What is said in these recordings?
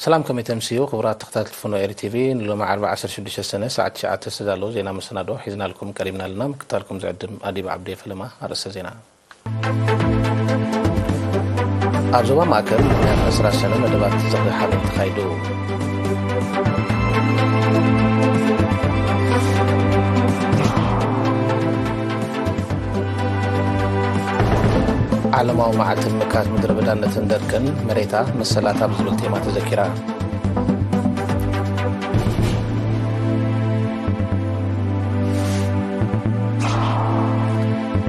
سلام كم يتمسيو خبرات تختار الفنو إير تي في نلو مع 14 سنة ساعة شعات تسدالو زينا مسنادو حيزنا لكم كريمنا لنا مكتاركم زعدم أديب عبدي فلما هرس زينا أبزوبا ماكل من أسرع سنة مدبات تزغي حالين تخايدو علماء مع تمكات مدرب دانة تندركن مريتا مسلاتها بزبل تيما تذكرها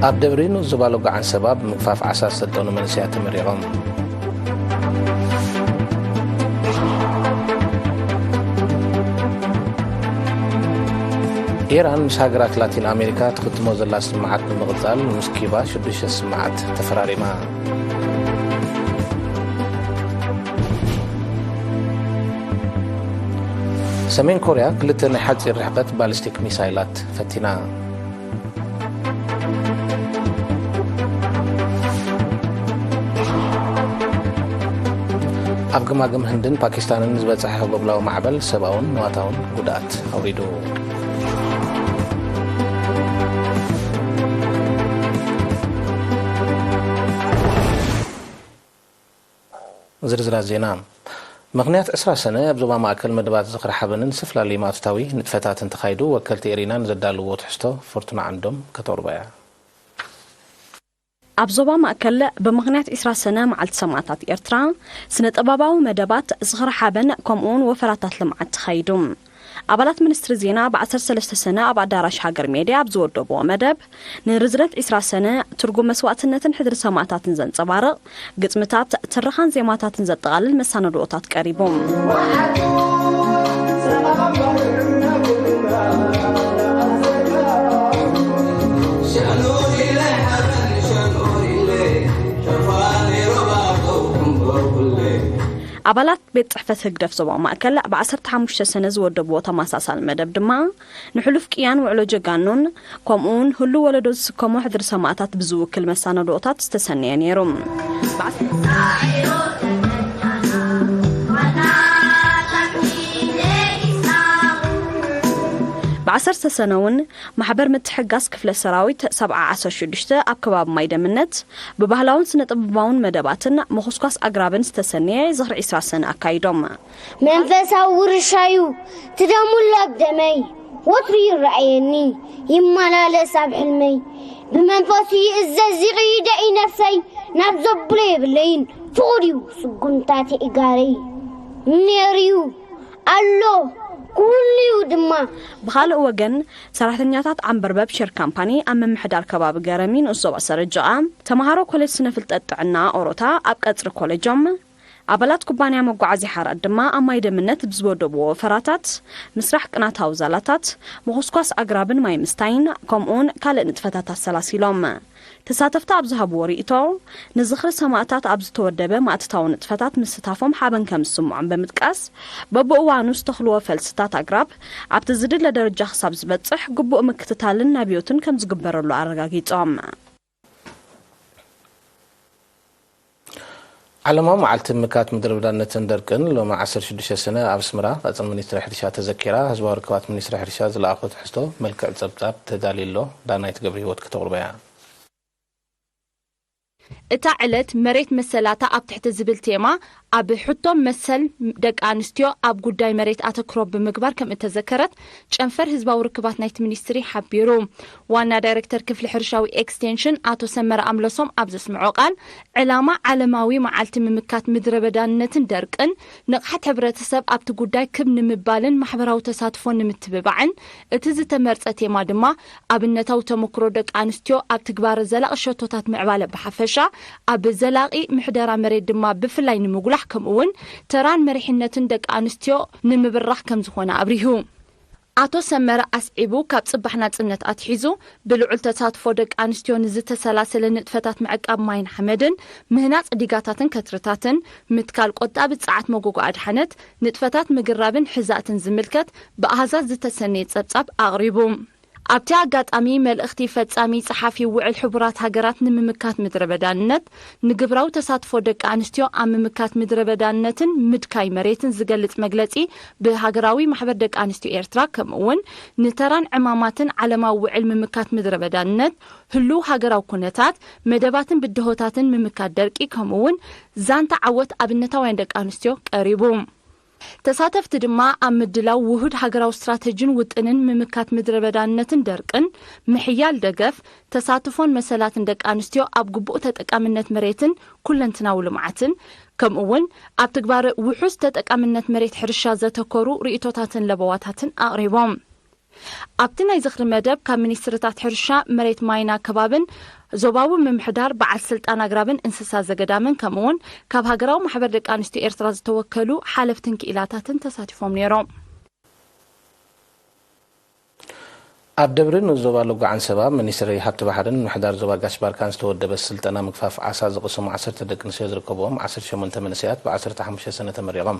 أب دبرينو زبالو عن سباب مقفاف عساس سلطانو منسيات مريغم إيران مش هاجرات لاتين أمريكا تختمو زلا سماعات من مغزال ومسكيبا شبش السماعات تفراري ما سمين كوريا قلت نحات الرحبات بالستيك ميسايلات فتنا أفقماقم هندن باكستان نسبة صحيح ببلاو معبل سباون نواتاون قدات أوريدو زرزرات زينام مغنيات أسرع سنة يبزوبا مأكل مدبات زخر حبنن سفلا لي ما تتاوي نتفتات انتخايدو وكلت إيرينا نزدالو وتحستو فورتنا عندهم كتوربايا أبزوبا مأكل بمغنيات إسرع سنة مع التسمعات إرترا سنة أباباو مدبات زخر حبن كومون وفراتات لمعات تخايدوم أبالات منستر زينا بعصر 3 سنة أبع دارش حاجر ميديا بزور دوبو مدب نرزرت إسرع سنة ترجو مسواتنا تنحدر سماعات نزن صبارق قسمتات ترخان زيماتات نزن تغلل مسان الوقتات قريبهم أبالات بيت صحفة هقدف زبا مأكل بعصرت 5 سنة زودبو تماساسا المدب دما نحلوف كيان وعلو جاقانون كومون هلو ولدوز كومو حدر سماعتات بزو كل مسانا دوتات استسنيان يروم بعصر سنوون محبر متحقاس كفل السراويت 17 أبكباب مايدا منت ببهلاون سنة أبباون مدباتن مخصوص أقرابن استسنية زهر إسرع سنة أكايدوم منفسا ورشايو تدامو لابدمي وطري رأيني يمالا لساب حلمي بمنفسي الزازيغي دعي نفسي نبزبلي بلين فوريو سقنتاتي إقاري نيريو ألو كل يوم بخالق وجن سرحتنياتات عن برباب شير كامباني أمام محدار كباب جرامين أسبوع سرجعة تمهارو كل سنة في التقطعنا أوروتا أبقى كوليجوم عبالات كوبانيا مقعزي حرق دما أما يدمنت بزبودو فراتات مسرح قناتها وزالاتات مخصوص أقرابن ماي مستين كومون كال نتفتات السلاسيلوم تساتفت أبزها بوريئتو نزخر سماعتات أبز تودبه ما أتتاو نتفتات مستافهم حابن كم السموعن بمتقاس ببقوانو استخلوا فلستات أقراب عبتزدد لدرجة خصاب زبتصح قبو مكتتالن نابيوتن كم زقبرلو أرغاقيتهم علماء مع التمكات مدرب دانة تندركن لو مع 16 سنة أبسمرا أصل منيستر حرشا تذكرها هزوا ركوات منيستر حرشا زلا أخذ حستو ملك زبطاب تداليلو دانا يتقبري هوت كتور بيان اتا علت مريت مسلاتا اب تحت زبل تيما اب حطو مسل دق انستيو اب غداي مريت اتكروب بمغبار كم تذكرت چنفر حزباو ركبات نايت مينستري حبيرو وانا دايركتور كفل حرشاوي اكستنشن اتو سمر املسوم ابز سمعو قال علامه علماوي معالتي ممكات مدربداننتن درقن نقحت حبرتسب اب تغداي كبن مبالن محبراو تساتفون متببعن اتز تمرص تيما دما ابنتاو تمكرو دق انستيو اب تغبار زلا شوتوتات معباله بحفشا اب زلاقي محدرا مريت دما بفلاي نمغلاح كمون تران مريحنتن دق انستيو نمبرح كم زخونه ابريهو አቶ ሰመረ አስዒቡ ካብ ጽባሕና ጽነት አትሒዙ ብልዑል ተሳትፎ ደቂ አንስትዮ ንዝተሰላሰለ ንጥፈታት ምዕቃብ ማይን ሐመድን ምህናጽ ዲጋታትን ከትርታትን ምትካል ቆጣብ ጻዓት መጎጎ አድሐነት ንጥፈታት ምግራብን ሕዛትን ዝምልከት በአሃዛት ዝተሰነየ ጸብጻብ አቅሪቡ ኣብቲ ኣጋጣሚ መልእኽቲ ፈጻሚ ጸሓፊ ውዕል ሕቡራት ሃገራት ንምምካት ምድረ በዳነት ንግብራዊ ተሳትፎ ደቂ ኣንስትዮ ኣብ ምምካት ምድረ በዳነትን ምድካይ መሬትን ዝገልጽ መግለጺ ብሃገራዊ ማሕበር ደቂ ኣንስትዮ ኤርትራ ከምኡውን ንተራን ዕማማትን ዓለማዊ ውዕል ምምካት ምድረ በዳነት ህሉ ሃገራዊ ኩነታት መደባትን ብድሆታትን ምምካት ደርቂ ከምኡውን ዛንታ ዓወት ኣብነታውያን ደቂ ኣንስትዮ ቀሪቡ ተሳተፍቲ ድማ ኣብ ምድላው ውሁድ ሃገራዊ ስትራቴጂን ውጥንን ምምካት ምድረ በዳነትን ደርቅን ምሕያል ደገፍ ተሳትፎን መሰላትን ደቂ ኣንስትዮ ኣብ ግቡእ ተጠቃምነት መሬትን ኩለንትናዊ ልምዓትን ከምኡውን ኣብ ትግባር ውሑስ ተጠቃምነት መሬት ሕርሻ ዘተኮሩ ርእቶታትን ለበዋታትን ኣቕሪቦም ኣብቲ ናይ ዝኽሪ መደብ ካብ ሚኒስትርታት ሕርሻ መሬት ማይና ከባብን ዞባዊ ምምሕዳር በዓል ስልጣን ኣግራብን እንስሳ ዘገዳምን ከምኡውን ካብ ሃገራዊ ማሕበር ደቂ ኣንስትዮ ኤርትራ ዝተወከሉ ሓለፍትን ክኢላታትን ተሳቲፎም ነይሮም ኣብ ደብርን ዞባ ልጓዓን ሰባብ ሚኒስትሪ ሃብቲ ባሕርን ምሕዳር ዞባ ጋሽ ባርካን ዝተወደበ ስልጠና ምግፋፍ ዓሳ ዝቕስሙ 10 ደቂ ኣንስትዮ ዝርከብዎም 18 መንእሰያት ብ15 ሰነ ተመሪቖም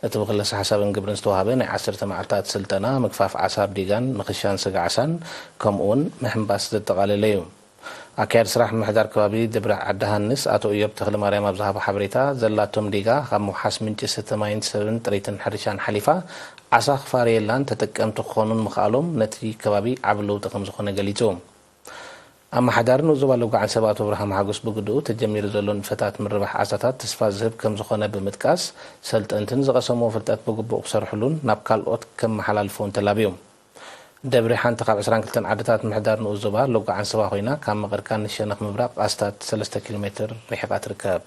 እቲ ብክለሳ ሓሳብን ግብርን ዝተዋሃበ ናይ 10 መዓልታት ስልጠና ምግፋፍ ዓሳ ብዲጋን ምኽሻን ስጋ ዓሳን ከምኡውን ምሕምባስ ዘጠቓለለ እዩ ኣካያድ ስራሕ ምሕዳር ከባቢ ደብረ ዓዳሃንስ ኣቶ እዮብ ተክለ ማርያም ኣብ ዝሃበ ሓበሬታ ዘላቶም ዲጋ ካብ ምውሓስ ምንጪ ሰተማይን ሰብን ጥሪትን ሕርሻን ሓሊፋ ዓሳ ክፋርየላን ተጠቀምቲ ክኾኑን ምኽኣሎም ነቲ ከባቢ ዓብ ለውጢ ከም ዝኾነ ገሊጹ ኣመሓዳርን ዞባ ልጓዓን ሰብ ኣቶ ብርሃም ሓጎስ ብግድኡ ተጀሚሩ ዘሎ ንፈታት ምርባሕ ዓሳታት ተስፋ ዝህብ ከም ዝኾነ ብምጥቃስ ሰልጠንትን ዝቐሰምዎ ፍልጠት ብግቡእ ክሰርሕሉን ናብ ካልኦት ከም መሓላልፎን ተላብዮም ደብሪ ሓንቲ ካብ 22 ዓድታት ምሕዳር ንኡ ዞባ ልጓዓን ሰባ ኮይና ካብ መቐርካ ንሸነኽ ምብራቕ ኣስታት 3 ኪሎ ሜትር ርሒቓ ትርከብ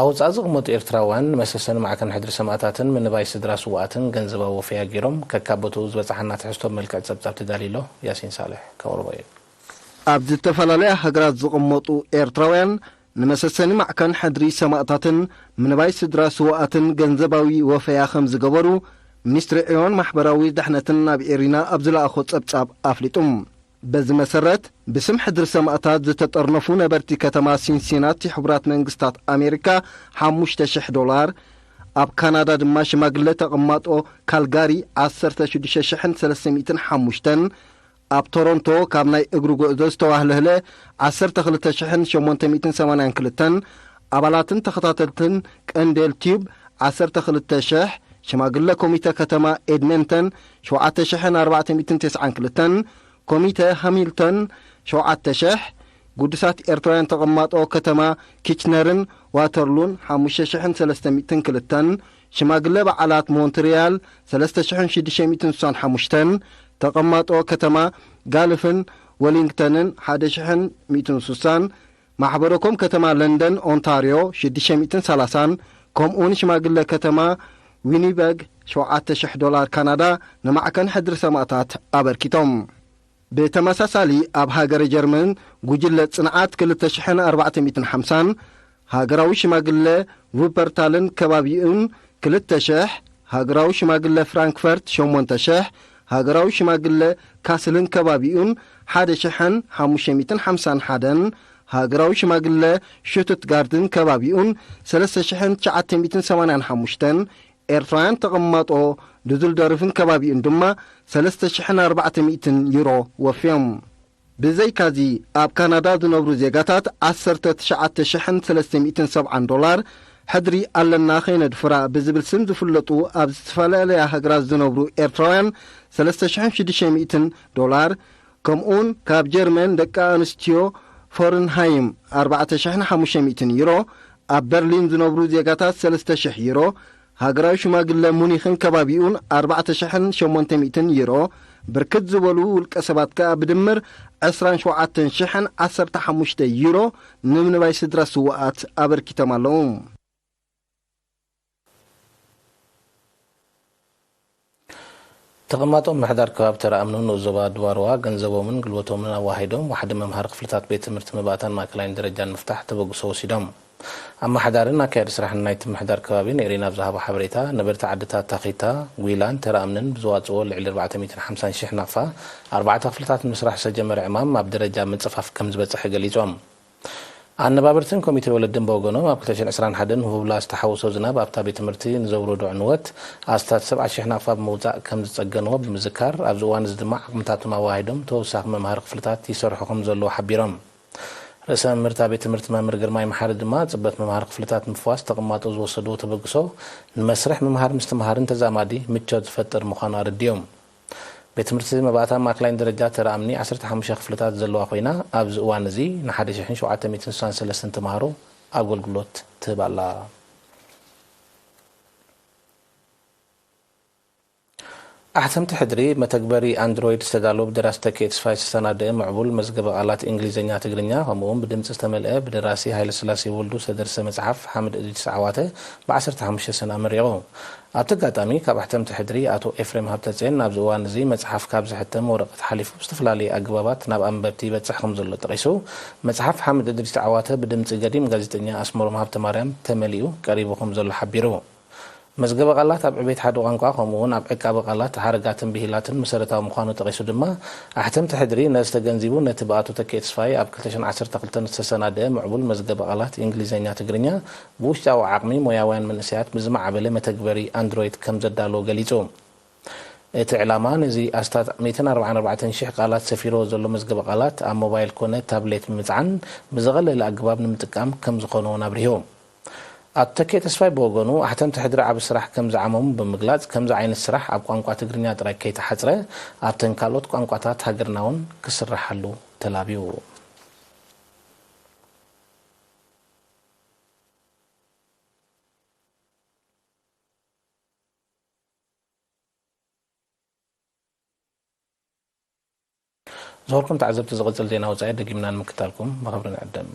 ኣውፃእ ዝቕመጡ ኤርትራውያን መሰሰኒ ማዕከን ሕድሪ ሰማእታትን ምንባይ ስድራ ስዋኣትን ገንዘባዊ ወፈያ ገይሮም ከካበቱ ዝበፅሓና ትሕዝቶ መልክዕ ፀብጻብ ተዳሊሎ ያሲን ሳልሕ ከቕርቦ እዩ ኣብ ዝተፈላለያ ሃገራት ዝቕመጡ ኤርትራውያን ንመሰሰኒ ማዕከን ሕድሪ ሰማእታትን ምንባይ ስድራ ስዋኣትን ገንዘባዊ ወፈያ ከም ዝገበሩ ሚኒስትሪ ዕዮን ማሕበራዊ ድሕነትን ናብ ኤሪና ኣብ ዝለኣኾ ፀብጻብ ኣፍሊጡም በዚ መሰረት ብስም ሕድሪ ሰማእታት ዝተጠርነፉ ነበርቲ ከተማ ሲንሲናቲ ሕቡራት መንግስታት ኣሜሪካ $5,000 ኣብ ካናዳ ድማ ሽማግለ ተቐማጦ ካልጋሪ 16,305 ኣብ ቶሮንቶ ካብ ናይ እግሪ ጉዕዞ ዝተዋህለህለ 12,882 ኣባላትን ተኸታተልትን ቀንዴል ቲዩብ 12,000 ሽማግለ ኮሚተ ከተማ ኤድመንተን 7,492 ኮሚተ ሃሚልተን 7,000 ጉድሳት ኤርትራውያን ተቐማጦ ከተማ ኪችነርን ዋተርሉን 5,302 ሽማግለ በዓላት ሞንትሪያል 3,665 ተቐማጦ ከተማ ጋልፍን ወሊንግተንን 1,160 ማሕበረኮም ከተማ ለንደን ኦንታሪዮ 630 ከምኡውን ሽማግለ ከተማ ዊኒበግ $7,000 ካናዳ ንማዕከን ሕድሪ ሰማእታት ኣበርኪቶም ብተመሳሳሊ ኣብ ሃገረ ጀርመን ጉጅለ ጽንዓት 2,450 ሃገራዊ ሽማግለ ሩፐርታልን ከባቢኡን 2,000 ሃገራዊ ሽማግለ ፍራንክፈርት 8,000 ሃገራዊ ሽማግለ ካስልን ከባቢኡን 1,551 ሃገራዊ ሽማግለ ሹቱትጋርትን ከባቢኡን 3,985 ኤርትራውያን ተቐማጦ ድዙልዶርፍን ከባቢኡን ድማ 3,400 ዩሮ ወፍዮም ብዘይካዚ ኣብ ካናዳ ዝነብሩ ዜጋታት 19,370 ሕድሪ ኣለና ኸይነድፍራ ብዝብል ስም ዝፍለጡ ኣብ ዝተፈላለያ ሃገራት ዝነብሩ ኤርትራውያን 3,600 ከምኡውን ካብ ጀርመን ደቂ ኣንስትዮ ፎረንሃይም 4,500 ዩሮ ኣብ በርሊን ዝነብሩ ዜጋታት 3,000 ዩሮ ሃገራዊ ሽማግለ ሙኒኽን ከባቢኡን 4,800 ዩሮ ብርክት ዝበሉ ውልቀ ሰባት ከኣ ብድምር 27,015 ዩሮ ንምንባይ ስድራ ስዋኣት ኣበርኪቶም ኣለዉ ተቐማጦም ምሕዳር ከባቢ ተረኣምኑ ንዞባ ድዋርዋ ገንዘቦምን ግልቦቶምን ኣዋሂዶም ዋሕዲ መምሃሪ ክፍልታት ቤት ትምህርቲ ምባእታን ማእከላይን ደረጃን ምፍታሕ ተበግሶ ወሲዶም ኣመሓዳርን ኣካያዲ ስራሕን ናይቲ ምሕዳር ከባቢ ንኤሪና ብዝሃቦ ሓበሬታ ነበርቲ ዓድታት ታኺታ ጉይላን ተረኣምንን ብዝዋፅዎ ልዕሊ 450,000 ናቕፋ 4 ክፍልታት ምስራሕ ዝተጀመረ ዕማም ኣብ ደረጃ ምፅፋፍ ከም ዝበፅሐ ገሊፆም ኣነባበርትን ኮሚቴ ወለድን በወገኖም ኣብ 2021 ህቡብላ ዝተሓወሶ ዝናብ ኣብታ ቤት ትምህርቲ ንዘውረዶ ዕንወት ኣስታት 70,000 ኣፋብ መውፃእ ከም ዝጸገንዎ ብምዝካር ኣብዚ እዋን እዚ ድማ ዓቕምታቶም ኣዋሂዶም ተወሳኺ መምሃሪ ክፍልታት ይሰርሑ ከም ዘለዉ ሓቢሮም ርእሰ መምህርታ ቤት ትምህርቲ መምህር ግርማይ መሓሪ ድማ ጽበት መምሃሪ ክፍልታት ምፍዋስ ተቐማጦ ዝወሰድዎ ተበግሶ ንመስርሕ መምሃር ምስትምሃርን ተዛማዲ ምቾት ዝፈጥር ምዃኑ ኣረድዮም ቤት ትምህርቲ መባእታ ማእከላይ ደረጃ ተራእምኒ 15 ክፍልታት ዘለዋ ኮይና ኣብዚ እዋን እዚ ን1763 ተማሃሮ ኣገልግሎት ትህብ ኣላ ኣሕተምቲ ሕድሪ መተግበሪ ኣንድሮይድ ዝተዳለወ ብደራሲ ተኪ ተስፋይ ዝተሰናደአ ምዕቡል መዝገበ ቃላት እንግሊዝኛ ትግርኛ ከምኡውን ብድምፂ ዝተመልአ ብደራሲ ሃይለ ስላሴ ወልዱ ዝተደርሰ መፅሓፍ ሓመድ እድሪስ ዓዋተ ብ15 ሰነ ኣመሪቑ ኣብቲ ኣጋጣሚ ካብ ኣሕተምቲ ሕድሪ ኣቶ ኤፍሬም ሃብተፅዮን ናብዚ እዋን እዚ መፅሓፍ ካብ ዝሕተመ ወረቐት ሓሊፉ ዝተፈላለዩ ኣግባባት ናብ ኣንበብቲ ይበፅሕ ከም ዘሎ ጠቂሱ መፅሓፍ ሓመድ እድሪስ ዓዋተ ብድምፂ ገዲም ጋዜጠኛ ኣስመሮም ሃብተማርያም ተመሊኡ ቀሪቡ ከም ዘሎ ሓቢሩ መዝገበ ቃላት ኣብ ዕቤት ሓደ ቋንቋ ከምኡውን ኣብ ዕቃበ ቃላት ሓረጋትን ብሂላትን መሰረታዊ ምዃኑ ጠቂሱ ድማ ኣሕተምቲ ሕድሪ ነዝተገንዚቡ ነቲ ብኣቶ ተኪ ተስፋይ ኣብ 2012 ዝተሰናደአ ምዕቡል መዝገበ ቃላት እንግሊዝኛ ትግርኛ ብውሽጣዊ ዓቕሚ ሞያውያን መንእሰያት ብዝማዕበለ መተግበሪ ኣንድሮይድ ከም ዘዳለዎ ገሊጹ እቲ ዕላማ ነዚ ኣስታት 144,000 ቃላት ሰፊሮ ዘሎ መዝገበ ቃላት ኣብ ሞባይል ኮነ ታብሌት ብምፅዓን ብዘቐለለ ኣገባብ ንምጥቃም ከም ዝኾነውን ኣብሪሁ ኣቶ ተኪ ተስፋይ በወገኑ ኣሕተምቲ ሕድሪ ዓብ ስራሕ ከም ዝዓመሙ ብምግላጽ ከምዚ ዓይነት ስራሕ ኣብ ቋንቋ ትግርኛ ጥራይ ከይተሓፅረ ኣብተን ካልኦት ቋንቋታት ሃገርና እውን ክስራሓሉ ተላብዩ ዝኸልኩም ተዓዘብቲ ዝቕፅል ዜና ወፃኢ ደጊምና ንምክታልኩም ብኽብሪ ንዕደም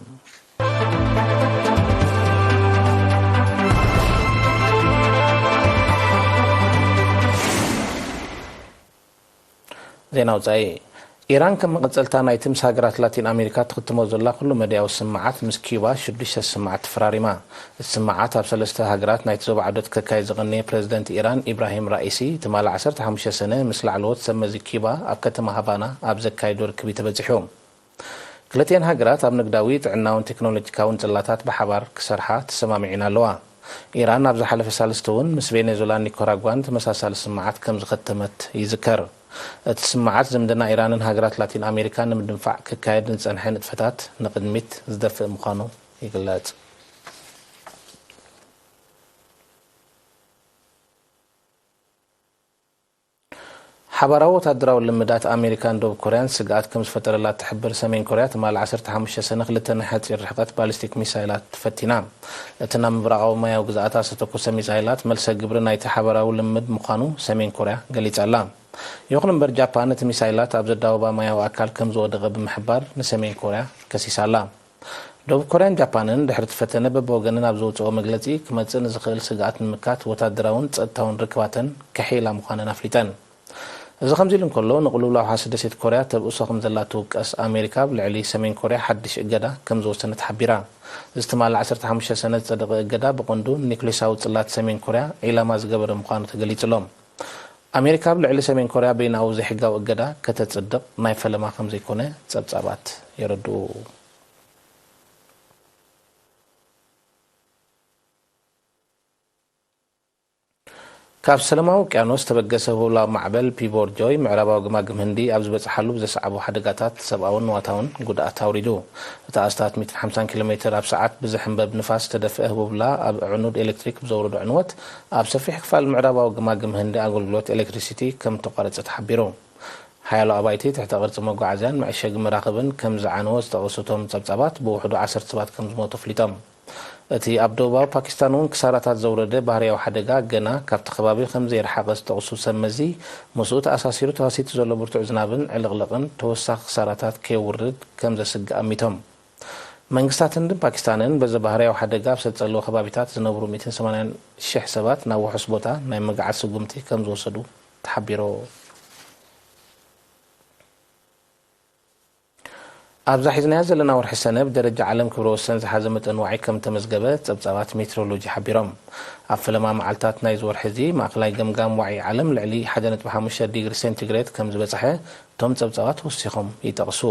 ዜና ወፃኢ ኢራን ከም መቐፀልታ ናይቲ ምስ ሃገራት ላቲን ኣሜሪካ ትኽትሞ ዘላ ኩሉ መድያዊ ስምዓት ምስ ኪዩባ 6 ስምዓት ተፈራሪማ እቲ ስምዓት ኣብ 3 ሃገራት ናይቲ ዞባ ዓዶት ከካይድ ዝቐነየ ፕረዚደንት ኢራን ኢብራሂም ራኢሲ ትማል 15 ሰነ ምስ ላዕለዎት ሰመዚ ኪዩባ ኣብ ከተማ ሃቫና ኣብ ዘካይዶ ርክቢ ተበፂሑ ክልቲአን ሃገራት ኣብ ንግዳዊ ጥዕናውን ቴክኖሎጂካውን ጽላታት ብሓባር ክሰርሓ ተሰማሚዒን ኣለዋ ኢራን ኣብ ዝሓለፈ ሳልስተ እውን ምስ ቬኔዙላን ኒካራጓን ተመሳሳሊ ስምዓት ከም ዝኸተመት ይዝከር እቲ ስምዓት ዝምድና ኢራንን ሃገራት ላቲን ኣሜሪካ ንምድንፋዕ ክካየድ ንፀንሐ ንጥፈታት ንቅድሚት ዝደፍእ ምዃኑ ይግለጽ ሓበራዊ ወታደራዊ ልምዳት ኣሜሪካን ደቡብ ኮርያን ስግኣት ከም ዝፈጠረላ ትሕብር ሰሜን ኮርያ ትማል 15 ሰነ ክልተ ናይ ሓፂር ርሕቀት ባሊስቲክ ሚሳይላት ተፈቲና እቲ ናብ ምብራቃዊ ማያዊ ግዛኣታት ዝተተኮሰ ሚሳይላት መልሰ ግብሪ ናይቲ ሓበራዊ ልምድ ምዃኑ ሰሜን ኮርያ ገሊጻላ ይኹን እምበር ጃፓን እቲ ሚሳይላት ኣብ ዘዳወባ ማያዊ ኣካል ከም ዝወደቐ ብምሕባር ንሰሜን ኮርያ ከሲሳላ ደቡብ ኮርያን ጃፓንን ድሕሪ ትፈተነ በብወገንን ኣብ ዘውፅኦ መግለፂ ክመፅእ ንዝኽእል ስግኣት ንምካት ወታደራውን ፀጥታውን ርክባትን ከሒላ ምዃነን ኣፍሊጠን እዚ ከምዚ ኢሉ እንከሎ ንቕልውላው ሓሰ ደሴት ኮርያ ተብእሶ ከም ዘላ ትውቀስ ኣሜሪካ ብልዕሊ ሰሜን ኮርያ ሓድሽ እገዳ ከም ዝወሰነት ሓቢራ እዚ ትማል 15 ሰነ ዝፀደቐ እገዳ ብቐንዱ ኒክሌሳዊ ጽላት ሰሜን ኮርያ ዒላማ ዝገበረ ምዃኑ ተገሊጹሎም ኣሜሪካ ብልዕሊ ሰሜን ኮርያ በይናዊ ዘይሕጋዊ እገዳ ከተጽድቕ ናይ ፈለማ ከም ዘይኮነ ጸብጻባት የረድኡ ካብ ሰለማዊ ውቅያኖስ ተበገሰ ህቡላዊ ማዕበል ፒቦር ጆይ ምዕራባዊ ግማግም ህንዲ ኣብ ዝበፅሓሉ ብዘሰዓቡ ሓደጋታት ሰብኣውን ዋታውን ጉድኣት ኣውሪዱ እቲ ኣስታት 150 ኪሎ ሜትር ኣብ ሰዓት ብዘሕንበብ ንፋስ ተደፍአ ህቡብላ ኣብ ዕኑድ ኤሌክትሪክ ብዘውርዶ ዕንወት ኣብ ሰፊሕ ክፋል ምዕራባዊ ግማግም ህንዲ ኣገልግሎት ኤሌክትሪሲቲ ከም ተቋረፀ ተሓቢሩ ሓያሎ ኣባይቲ ትሕቲ ቅርፂ መጓዓዝያን መዕሸጊ መራኽብን ከም ዝዓነወ ዝተቐሱቶም ጸብጻባት ብውሕዱ 10 ሰባት ከም ዝሞቱ ኣፍሊጦም እቲ ኣብ ደቡባዊ ፓኪስታን እውን ክሳራታት ዘውረደ ባህርያዊ ሓደጋ ገና ካብቲ ከባቢ ከም ዘይረሓቐ ዝተቐሱ ሰመዚ ምስኡ ተኣሳሲሩ ተዋሲቱ ዘሎ ብርቱዕ ዝናብን ዕልቕልቕን ተወሳኺ ክሳራታት ከየውርድ ከም ዘስግእ ኣሚቶም መንግስታት ህንድን ፓኪስታንን በዚ ባህርያዊ ሓደጋ ኣብ ዝተጸለዉ ከባቢታት ዝነብሩ 180,000 ሰባት ናብ ውሑስ ቦታ ናይ መግዓት ስጉምቲ ከም ዝወሰዱ ተሓቢሮ ኣብዛ ሒዝናያ ዘለና ወርሒ ሰነ ብደረጃ ዓለም ክብረ ወሰን ዝሓዘ መጠን ዋዒ ከም ተመዝገበ ጸብጻባት ሜትሮሎጂ ሓቢሮም ኣብ ፈለማ መዓልታት ናይ ዝወርሒ እዚ ማእከላይ ገምጋም ዋዒ ዓለም ልዕሊ 1.5 ዲግሪ ሴንቲግሬድ ከም ዝበፅሐ እቶም ጸብጻባት ወሲኾም ይጠቕሱ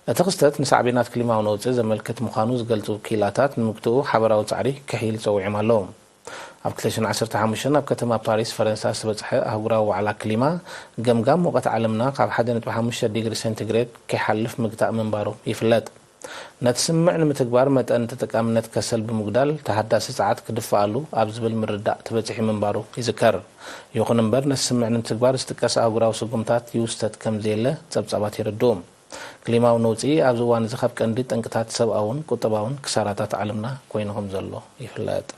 أتخستت نسعبينات كلمة ونوتس زملكت مخانوز قلتو كيلاتات نمكتو حبراو تعري كحيل صوعي مالهم أبكتشن 15 بكتما باريس فرنسا سبصح أهوراو على كلمة جمجم وقت علمنا قاب حدا 5 ديجري سنتيغريد كيحلف مقطع منبارو يفلت نتسمع نمتكبار متأن تتكامنت كسل بمقدال تحدث ساعات كدفعلو أبزبل مرداء تبصح منبارو يذكر يخون منبر نتسمع نمتكبار استكاس أهوراو سقمتات يوستت كم زيله صبصبات يردوم كلمة ونوتي أبزوان زخب كنديت أنكتات سبعون كتباون كساراتات علمنا كوينهم زلو يفلت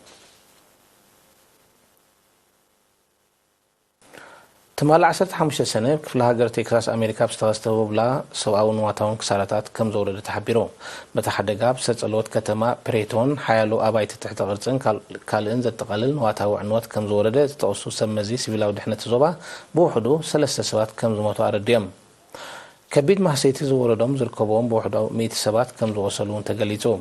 تمال 15 سنة كفل هاجر تكساس أمريكا بستغستو بلا سواون واتاون كساراتات كم زورة تحبيرو بتحدقا بسلسلوت كتما بريتون حيالو أبايت تحت غرزن كالإن زد تقلل واتاو عنوات كم زورة تتوسو سمزي سبيلاو دحنة زوبا بوحدو 3 سوات كم زموتو أرديم كبيد محسيتي زوردهم زركبهم بوحدو 100 سوات كم زوصلون تقليتو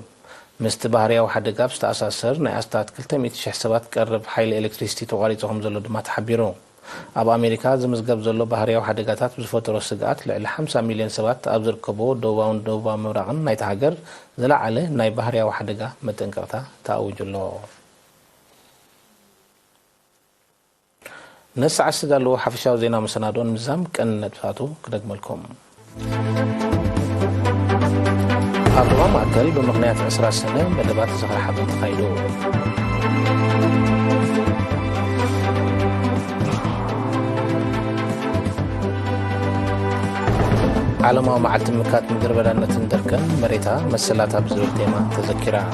مستبهريا وحدقا بستأساسر ناستات كلتا 100 سوات قرب حيل إلكتريستي تغاليتهم زلو دما تحبيرو أب أمريكا زمزقب زلو بحريا وحدقاتات بزفترو السقات لعلى 5 مليون سبات أبزر كبو دوبا مراغن نايت هاجر زلع عليه ناي بحريا وحدقا متنقرتا تأوج الله نسعى السدالو حفشاو زينا مسنادون مزام كأن ندفاتو كدق ملكم أبغى معكل بمغنيات 10 سنة مدبات زغر حبن تخيلو علما مع التمكات من دربلانة تندركن مريتا مسلاتها بزرور تيما تذكرها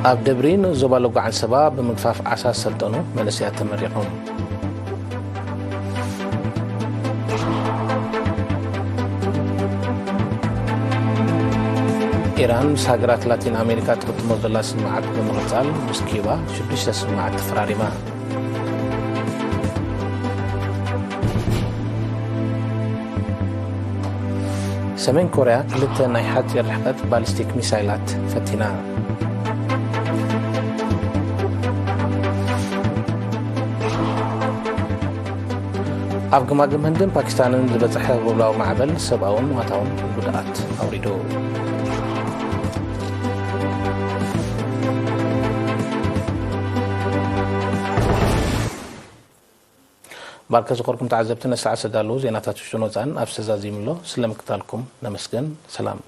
أب دبرين زبالوغ عن سباب بمقفاف عساس سلطنو ملسيات تمريقهم إيران ساقرات لاتين أمريكا تقدمو ظلا سماعات بمغتال مسكيبا شبش سماعات فراريما سمين كوريا كلتا نايحات يرحقت بالستيك ميسايلات فتنا أفقماقم هندن باكستانن زبتحي بولاو معبل سبعون واتاون بدأت أوريدو بارك زقركم تعذبتنا الساعة سدالو زيناتات الشنوزان أفسزازيم الله سلام كتالكم نمسكن سلام